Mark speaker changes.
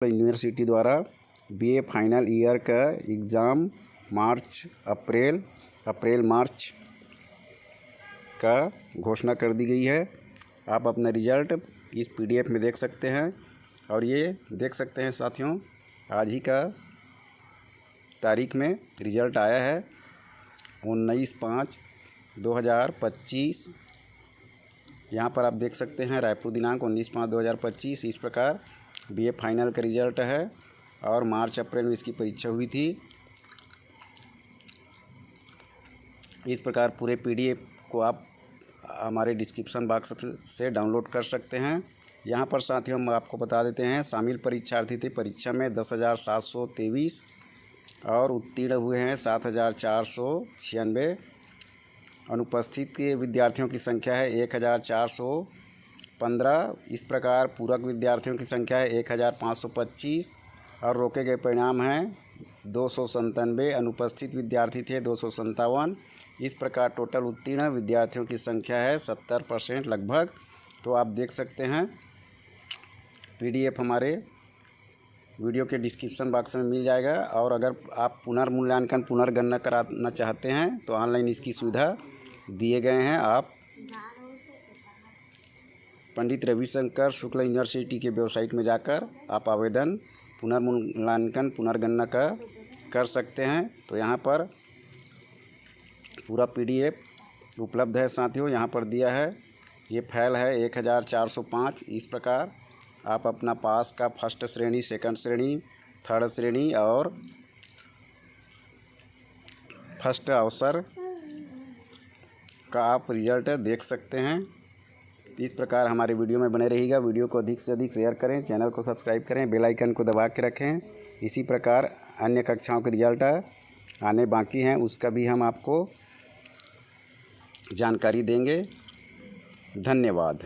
Speaker 1: University द्वारा BA final year का exam अप्रैल मार्च का घोषणा कर दी गई है। आप अपना रिज़ल्ट इस पीडीएफ में देख सकते हैं और ये देख सकते हैं साथियों, आज ही का तारीख में रिज़ल्ट आया है 19/5/2025। यहाँ पर आप देख सकते हैं रायपुर दिनांक 19/5/2025। इस प्रकार बीए फाइनल का रिज़ल्ट है और मार्च अप्रैल में इसकी परीक्षा हुई थी। इस प्रकार पूरे पीडीएफ को आप हमारे डिस्क्रिप्शन बॉक्स से डाउनलोड कर सकते हैं। यहाँ पर साथियों हम आपको बता देते हैं, शामिल परीक्षार्थी थे परीक्षा में 10,723 और उत्तीर्ण हुए हैं 7,496। अनुपस्थित के विद्यार्थियों की संख्या है 1,415। इस प्रकार पूरक विद्यार्थियों की संख्या है 1,525 और रोके गए परिणाम हैं 297। अनुपस्थित विद्यार्थी थे 257। इस प्रकार टोटल उत्तीर्ण विद्यार्थियों की संख्या है 70% लगभग। तो आप देख सकते हैं पीडीएफ हमारे वीडियो के डिस्क्रिप्शन बॉक्स में मिल जाएगा। और अगर आप पुनर्मूल्यांकन पुनर्गणना कराना चाहते हैं तो ऑनलाइन इसकी सुविधा दिए गए हैं। आप पंडित रविशंकर शुक्ला यूनिवर्सिटी के वेबसाइट में जाकर आप आवेदन पुनर्मूल्यांकन पुनर्गणना का कर सकते हैं। तो यहाँ पर पूरा पीडीएफ उपलब्ध है साथियों, यहाँ पर दिया है। ये फाइल है 1,405। इस प्रकार आप अपना पास का फर्स्ट श्रेणी, सेकंड श्रेणी, थर्ड श्रेणी और फर्स्ट अवसर का आप रिजल्ट देख सकते हैं। इस प्रकार हमारे वीडियो में बने रहिएगा। वीडियो को अधिक से अधिक शेयर करें, चैनल को सब्सक्राइब करें, बेल आइकन को दबा के रखें। इसी प्रकार अन्य कक्षाओं के रिजल्ट आने बाकी हैं, उसका भी हम आपको जानकारी देंगे। धन्यवाद।